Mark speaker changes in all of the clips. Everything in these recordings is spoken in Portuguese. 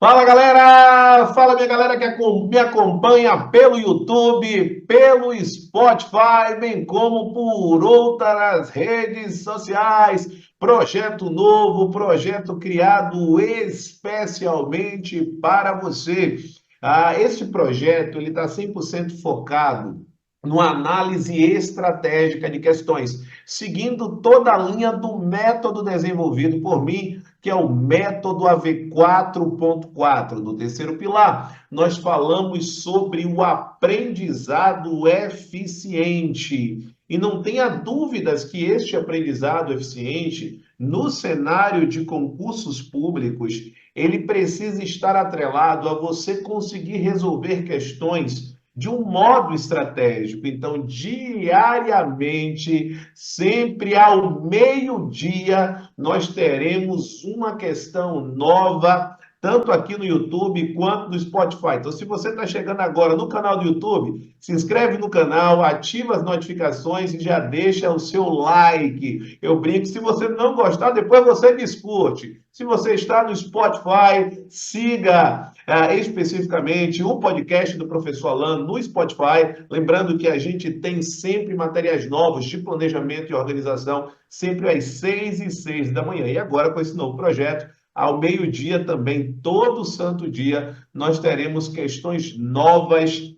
Speaker 1: Fala galera! Fala minha galera que me acompanha pelo YouTube, pelo Spotify, bem como por outras redes sociais. Projeto novo, projeto criado especialmente para você. Este projeto ele está 100% focado numa análise estratégica de questões, seguindo toda a linha do método desenvolvido por mim, que é o método AV4.4, do terceiro pilar. Nós falamos sobre o aprendizado eficiente. E não tenha dúvidas que este aprendizado eficiente, no cenário de concursos públicos, ele precisa estar atrelado a você conseguir resolver questões de um modo estratégico. Então, diariamente, sempre ao meio-dia, nós teremos uma questão nova, tanto aqui no YouTube quanto no Spotify. Então, se você está chegando agora no canal do YouTube, se inscreve no canal, ativa as notificações e já deixa o seu like. Eu brinco, se você não gostar, depois você discute. Se você está no Spotify, siga especificamente o podcast do Professor Alan no Spotify. Lembrando que a gente tem sempre materiais novos de planejamento e organização, sempre às 6h06 da manhã. E agora, com esse novo projeto, ao meio-dia também, todo santo dia, nós teremos questões novas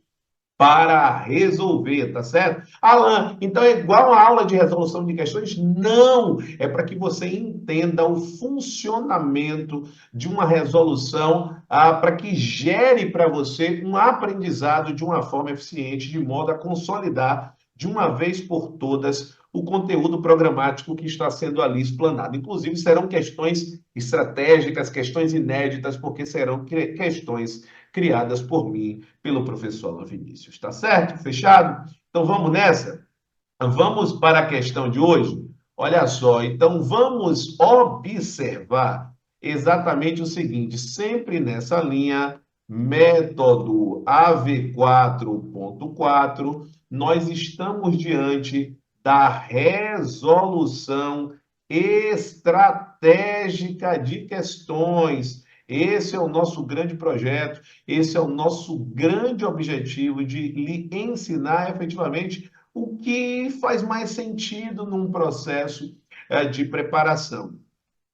Speaker 1: para resolver, tá certo? Alan, então é igual a aula de resolução de questões? Não! É para que você entenda o funcionamento de uma resolução, para que gere para você um aprendizado de uma forma eficiente, de modo a consolidar de uma vez por todas o conteúdo programático que está sendo ali explanado. Inclusive, serão questões estratégicas, questões inéditas, porque serão questões criadas por mim, pelo professor Alan Vinícius. Tá certo? Fechado? Então vamos nessa? Vamos para a questão de hoje? Olha só, então vamos observar exatamente o seguinte, sempre nessa linha, método AV4.4, nós estamos diante da resolução estratégica de questões. Esse é o nosso grande projeto, esse é o nosso grande objetivo de lhe ensinar efetivamente o que faz mais sentido num processo de preparação.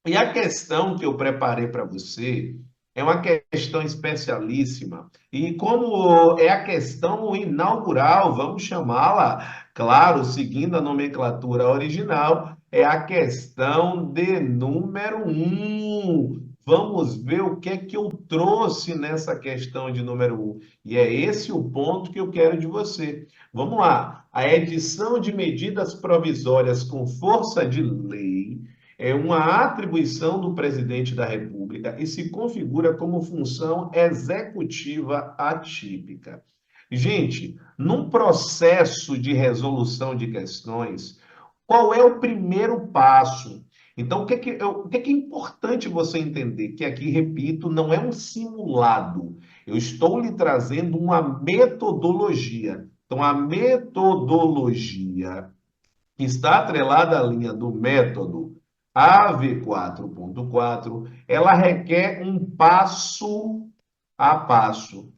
Speaker 1: E a questão que eu preparei para você é uma questão especialíssima. E como é a questão inaugural, vamos chamá-la, claro, seguindo a nomenclatura original, é a questão de número 1. Vamos ver o que é que eu trouxe nessa questão de número 1. E é esse o ponto que eu quero de você. Vamos lá. A edição de medidas provisórias com força de lei é uma atribuição do presidente da República e se configura como função executiva atípica. Gente, num processo de resolução de questões, qual é o primeiro passo? Então, o que é importante você entender? Que aqui, repito, não é um simulado. Eu estou lhe trazendo uma metodologia. Então, a metodologia que está atrelada à linha do método AV4.4, ela requer um passo a passo.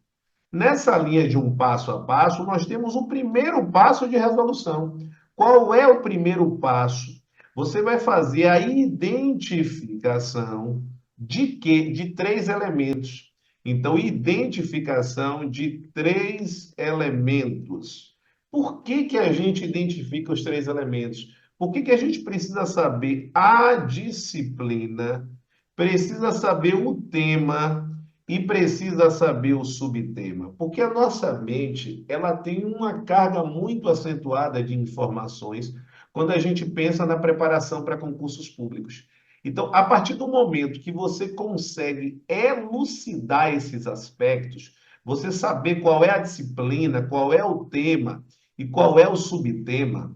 Speaker 1: Nessa linha de um passo a passo, nós temos o primeiro passo de resolução. Qual é o primeiro passo? Você vai fazer a identificação de quê? De três elementos. Então, identificação de três elementos. Por que que a gente identifica os três elementos? Por que que a gente precisa saber a disciplina, precisa saber o tema e precisa saber o subtema? Porque a nossa mente, ela tem uma carga muito acentuada de informações quando a gente pensa na preparação para concursos públicos. Então, a partir do momento que você consegue elucidar esses aspectos, você saber qual é a disciplina, qual é o tema e qual é o subtema,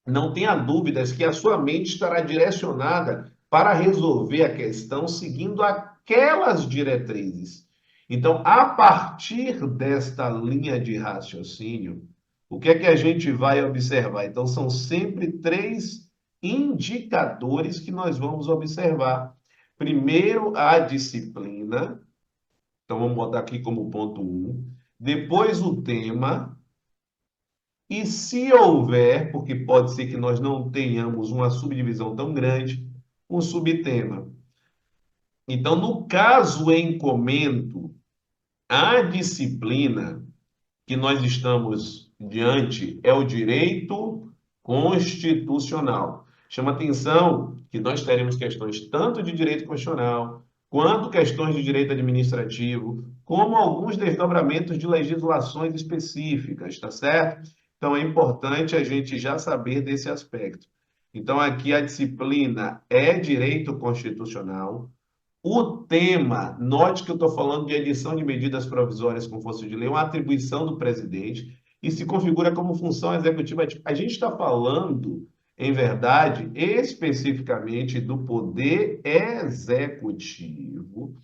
Speaker 1: não tenha dúvidas que a sua mente estará direcionada para resolver a questão seguindo aquelas diretrizes. Então, a partir desta linha de raciocínio, o que é que a gente vai observar? Então, são sempre três indicadores que nós vamos observar. Primeiro, a disciplina. Então, vamos botar aqui como ponto um. Depois o tema. E se houver, porque pode ser que nós não tenhamos uma subdivisão tão grande, um subtema. Então, no caso em comento, a disciplina que nós estamos diante é o direito constitucional. Chama atenção que nós teremos questões tanto de direito constitucional, quanto questões de direito administrativo, como alguns desdobramentos de legislações específicas, tá certo? Então é importante a gente já saber desse aspecto. Então aqui a disciplina é direito constitucional, o tema, note que eu estou falando de edição de medidas provisórias com força de lei, uma atribuição do presidente, e se configura como função executiva. A gente está falando, em verdade, especificamente do poder executivo,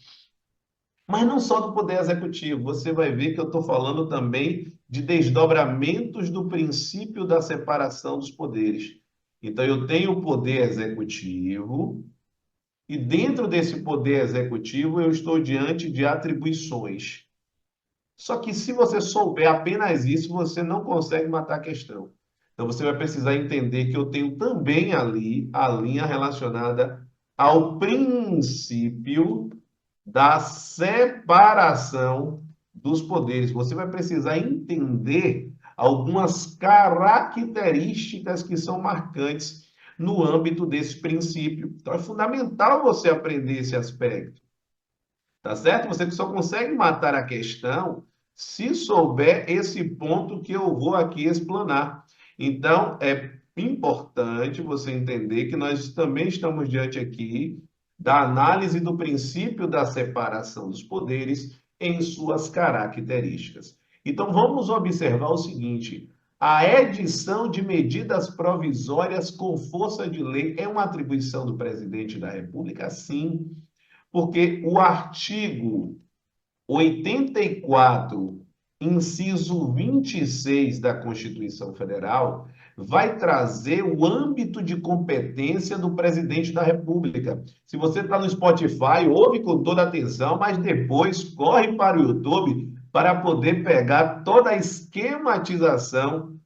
Speaker 1: mas não só do poder executivo. Você vai ver que eu estou falando também de desdobramentos do princípio da separação dos poderes. Então, eu tenho o poder executivo e dentro desse poder executivo, eu estou diante de atribuições. Só que se você souber apenas isso, você não consegue matar a questão. Então você vai precisar entender que eu tenho também ali a linha relacionada ao princípio da separação dos poderes. Você vai precisar entender algumas características que são marcantes no âmbito desse princípio. Então é fundamental você aprender esse aspecto, tá certo? Você só consegue matar a questão se souber esse ponto que eu vou aqui explanar. Então é importante você entender que nós também estamos diante aqui da análise do princípio da separação dos poderes em suas características. Então vamos observar o seguinte: a edição de medidas provisórias com força de lei é uma atribuição do presidente da República? Sim, porque o artigo 84, inciso 26 da Constituição Federal, vai trazer o âmbito de competência do presidente da República. Se você está no Spotify, ouve com toda atenção, mas depois corre para o YouTube para poder pegar toda a esquematização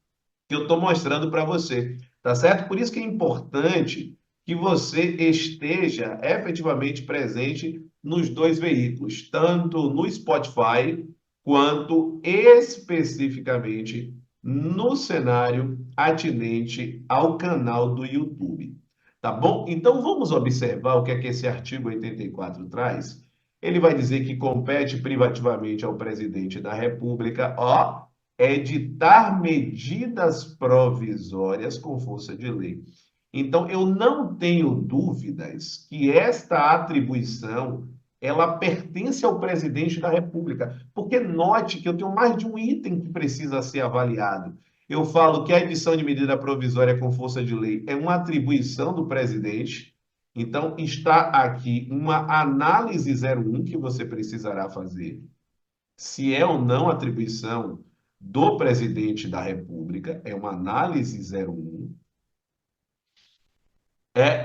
Speaker 1: que eu estou mostrando para você, tá certo? Por isso que é importante que você esteja efetivamente presente nos dois veículos, tanto no Spotify quanto especificamente no cenário atinente ao canal do YouTube. Tá bom? Então vamos observar o que é que esse artigo 84 traz. Ele vai dizer que compete privativamente ao presidente da República, ó, editar medidas provisórias com força de lei. Então, eu não tenho dúvidas que esta atribuição ela pertence ao presidente da República, porque note que eu tenho mais de um item que precisa ser avaliado. Eu falo que a edição de medida provisória com força de lei é uma atribuição do presidente, então está aqui uma análise 01 que você precisará fazer, se é ou não atribuição do presidente da República, é uma análise 01.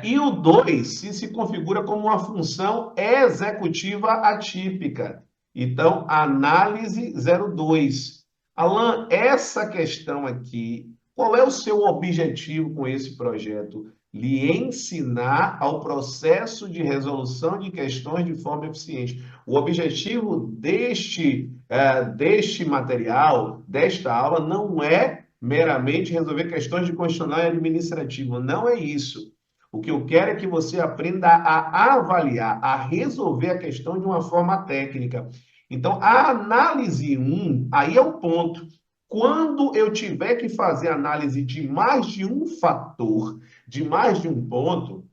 Speaker 1: E o 2 se configura como uma função executiva atípica. Então, análise 02. Alan, essa questão aqui, qual é o seu objetivo com esse projeto? Lhe ensinar ao processo de resolução de questões de forma eficiente. O objetivo deste material, desta aula, não é meramente resolver questões de constitucional e administrativo. Não é isso. O que eu quero é que você aprenda a avaliar, a resolver a questão de uma forma técnica. Então, a análise 1, aí é o ponto. Quando eu tiver que fazer análise de mais de um fator, de mais de um ponto,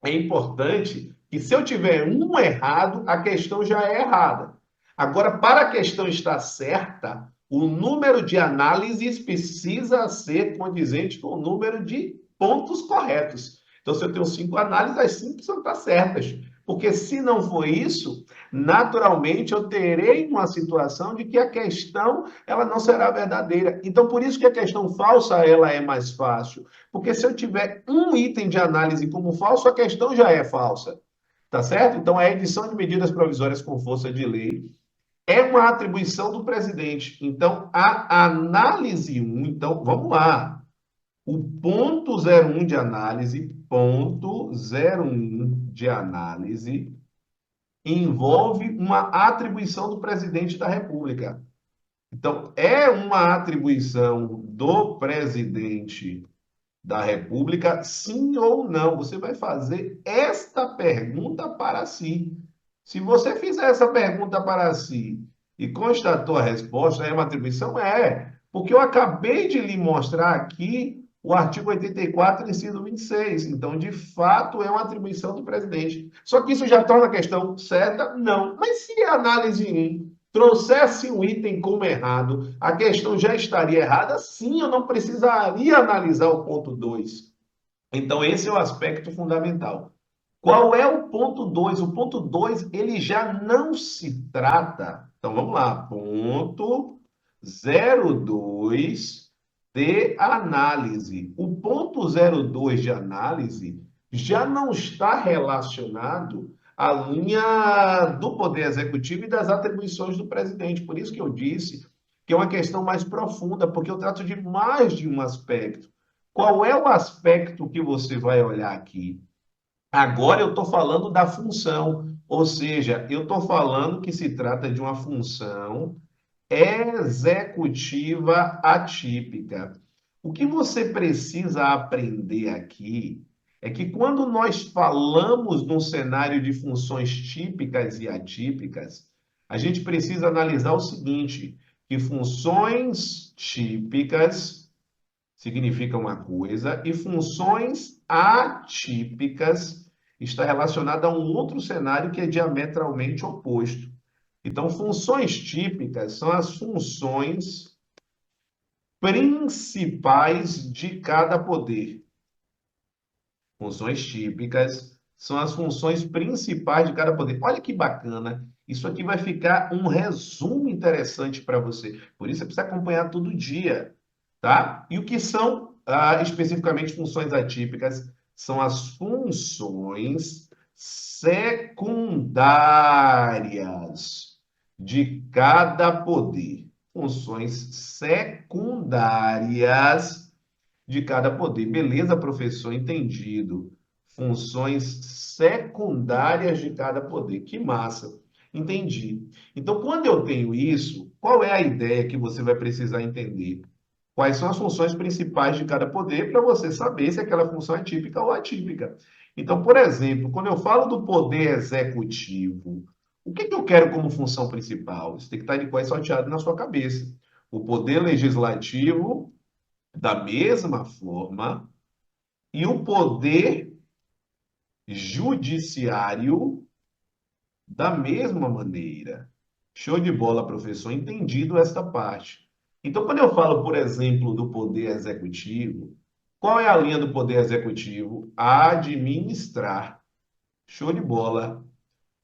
Speaker 1: é importante que se eu tiver um errado, a questão já é errada. Agora, para a questão estar certa, o número de análises precisa ser condizente com o número de pontos corretos. Então, se eu tenho 5 análises, as 5 precisam estar certas. Porque se não for isso, naturalmente eu terei uma situação de que a questão ela não será verdadeira. Então, por isso que a questão falsa ela é mais fácil. Porque se eu tiver um item de análise como falso, a questão já é falsa. Tá certo? Então, a edição de medidas provisórias com força de lei É uma atribuição do presidente. Então, a análise um, então, vamos lá. O ponto 01 de análise, ponto 01 de análise, envolve uma atribuição do presidente da República. Então, é uma atribuição do presidente da República, sim ou não? Você vai fazer esta pergunta para si. Se você fizer essa pergunta para si e constatou a resposta, é uma atribuição? É, porque eu acabei de lhe mostrar aqui o artigo 84, inciso 26. Então, de fato, é uma atribuição do presidente. Só que isso já torna a questão certa? Não. Mas se a análise 1 trouxesse um item como errado, a questão já estaria errada? Sim, eu não precisaria analisar o ponto 2. Então, esse é o aspecto fundamental. Qual é o ponto 2? O ponto 2 ele já não se trata. Então, vamos lá. Ponto 02 de análise. O ponto 02 de análise já não está relacionado à linha do Poder Executivo e das atribuições do presidente. Por isso que eu disse que é uma questão mais profunda, porque eu trato de mais de um aspecto. Qual é o aspecto que você vai olhar aqui? Agora eu estou falando da função, ou seja, eu estou falando que se trata de uma função executiva atípica. O que você precisa aprender aqui é que quando nós falamos num cenário de funções típicas e atípicas, a gente precisa analisar o seguinte, que funções típicas significa uma coisa, e funções atípicas está relacionada a um outro cenário que é diametralmente oposto. Então, funções típicas são as funções principais de cada poder. Funções típicas são as funções principais de cada poder. Olha que bacana. Isso aqui vai ficar um resumo interessante para você. Por isso, você precisa acompanhar todo dia, tá? E o que são, especificamente, funções atípicas? São as funções secundárias de cada poder. Funções secundárias de cada poder. Beleza, professor, entendido. Funções secundárias de cada poder. Que massa. Entendi. Então, quando eu tenho isso, qual é a ideia que você vai precisar entender? Quais são as funções principais de cada poder para você saber se aquela função é típica ou atípica. Então, por exemplo, quando eu falo do poder executivo, o que eu quero como função principal? Isso tem que estar de quais salteado na sua cabeça. O poder legislativo da mesma forma, e o poder judiciário da mesma maneira. Show de bola, professor. Entendido esta parte. Então, quando eu falo, por exemplo, do poder executivo, qual é a linha do poder executivo? Administrar. Show de bola.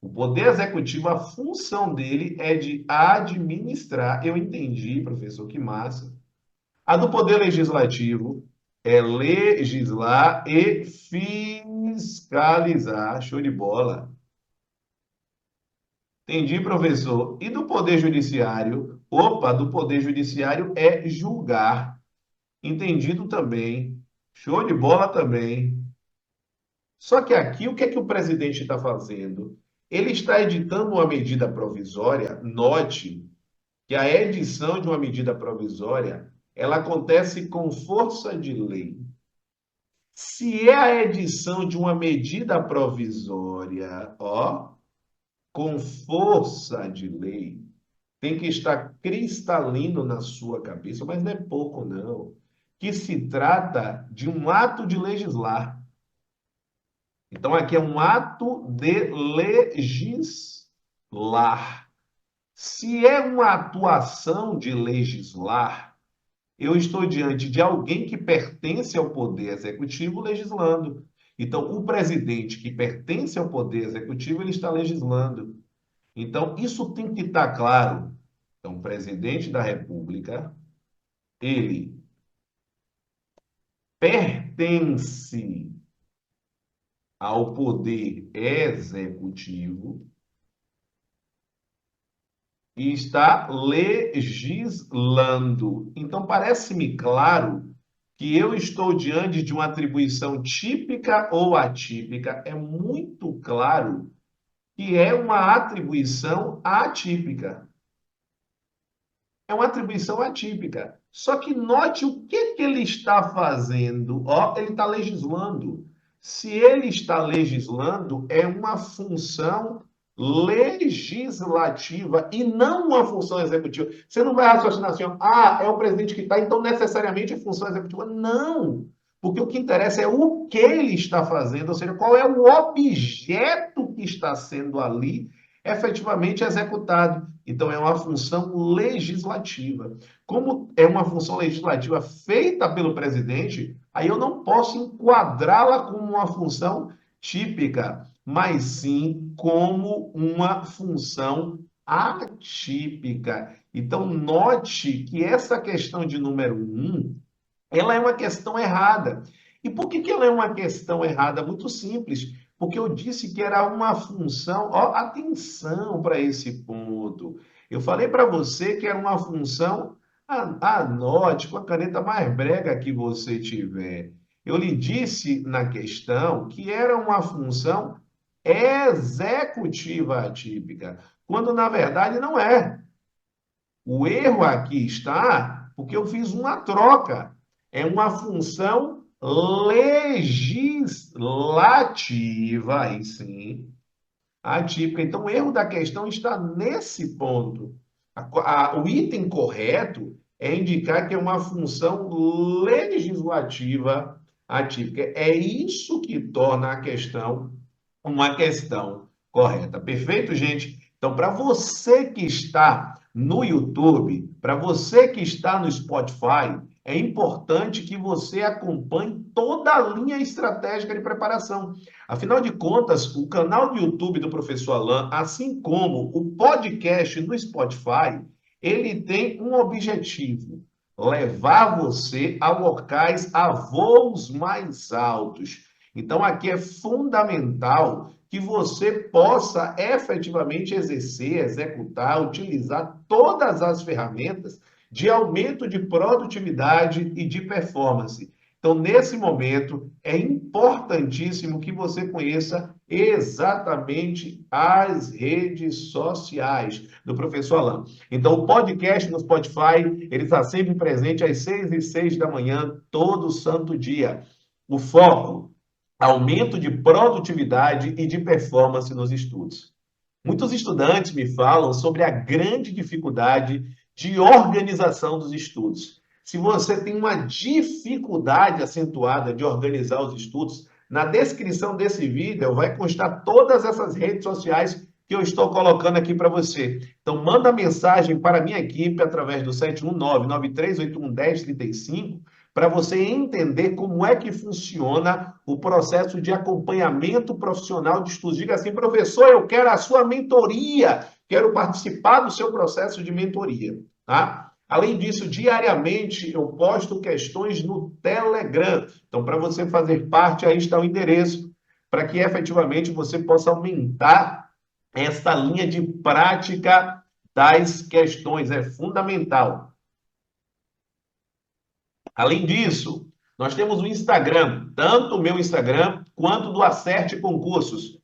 Speaker 1: O poder executivo, a função dele é de administrar. Eu entendi, professor, que massa. A do Poder Legislativo é legislar e fiscalizar. Show de bola. Entendi, professor. E do Poder Judiciário? Opa, do Poder Judiciário é julgar. Entendido também. Show de bola também. Só que aqui, o que é que o presidente está fazendo? Ele está editando uma medida provisória. Note que a edição de uma medida provisória, ela acontece com força de lei. Se é a edição de uma medida provisória, ó, com força de lei, tem que estar cristalino na sua cabeça, mas não é pouco, não, que se trata de um ato de legislar. Então, aqui é um ato de legislar. Se é uma atuação de legislar, eu estou diante de alguém que pertence ao poder executivo legislando. Então, o presidente que pertence ao poder executivo, ele está legislando. Então, isso tem que estar claro. Então, o presidente da República, ele pertence ao poder executivo e está legislando. Então, parece-me claro que eu estou diante de uma atribuição típica ou atípica. É muito claro que é uma atribuição atípica. É uma atribuição atípica. Só que note o que que ele está fazendo. Ó, ele está legislando. Se ele está legislando, é uma função legislativa e não uma função executiva. Você não vai raciocinar assim, ó, ah, é o presidente que está, então necessariamente é função executiva. Não. Porque o que interessa é o que ele está fazendo, ou seja, qual é o objeto que está sendo ali efetivamente executado. Então, é uma função legislativa. Como é uma função legislativa feita pelo presidente, aí eu não posso enquadrá-la como uma função típica, mas sim como uma função atípica. Então, note que essa questão de número um, ela é uma questão errada. E por que que ela é uma questão errada? Muito simples. Porque eu disse que era uma função. Ó, atenção para esse ponto. Eu falei para você que era uma função. Anote com a caneta mais brega que você tiver. Eu lhe disse na questão que era uma função executiva atípica, quando na verdade não é. O erro aqui está porque eu fiz uma troca. É uma função legislativa, aí sim, atípica. Então, o erro da questão está nesse ponto. O item correto é indicar que é uma função legislativa atípica. É isso que torna a questão uma questão correta. Perfeito, gente? Então, para você que está no YouTube, para você que está no Spotify, é importante que você acompanhe toda a linha estratégica de preparação. Afinal de contas, o canal do YouTube do Professor Alan, assim como o podcast no Spotify, ele tem um objetivo: levar você a locais a voos mais altos. Então, aqui é fundamental que você possa efetivamente exercer, executar, utilizar todas as ferramentas de aumento de produtividade e de performance. Então, nesse momento, é importantíssimo que você conheça exatamente as redes sociais do professor Alan. Então, o podcast no Spotify, ele está sempre presente às 6h06 da manhã, todo santo dia. O foco, aumento de produtividade e de performance nos estudos. Muitos estudantes me falam sobre a grande dificuldade de organização dos estudos. Se você tem uma dificuldade acentuada de organizar os estudos, na descrição desse vídeo vai constar todas essas redes sociais que eu estou colocando aqui para você. Então, manda mensagem para a minha equipe através do 719-9381-1035 para você entender como é que funciona o processo de acompanhamento profissional de estudos. Diga assim, professor, eu quero a sua mentoria, quero participar do seu processo de mentoria, tá? Além disso, diariamente eu posto questões no Telegram. Então, para você fazer parte, aí está o endereço, para que efetivamente você possa aumentar essa linha de prática das questões. É fundamental. Além disso, nós temos o Instagram, tanto o meu Instagram quanto do Acerte Concursos.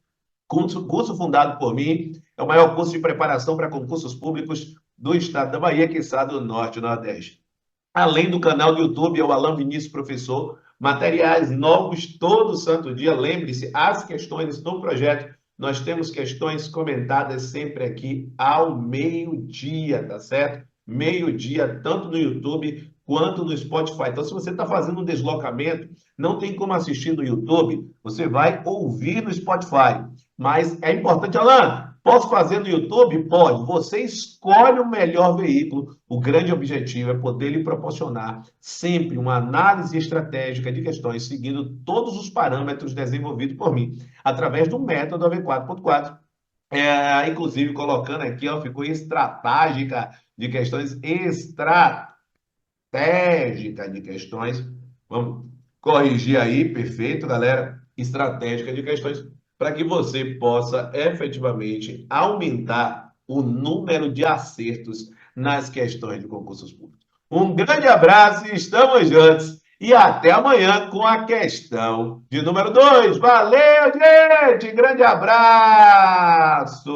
Speaker 1: Curso fundado por mim, é o maior curso de preparação para concursos públicos do estado da Bahia, quiçá do Norte e Nordeste. Além do canal do YouTube, é o Alan Vinícius Professor, materiais novos todo santo dia. Lembre-se, as questões no projeto, nós temos questões comentadas sempre aqui ao meio-dia, tá certo? Meio-dia, tanto no YouTube quanto no Spotify. Então, se você está fazendo um deslocamento, não tem como assistir no YouTube, você vai ouvir no Spotify. Mas é importante, Alan, posso fazer no YouTube? Pode. Você escolhe o melhor veículo. O grande objetivo é poder lhe proporcionar sempre uma análise estratégica de questões, seguindo todos os parâmetros desenvolvidos por mim, através do método AV4.4. Inclusive, colocando aqui, ó, ficou estratégica de questões, estratégica de questões. Vamos corrigir aí, perfeito, galera. Estratégica de questões, para que você possa efetivamente aumentar o número de acertos nas questões de concursos públicos. Um grande abraço e estamos juntos. E até amanhã com a questão de número 2. Valeu, gente! Grande abraço!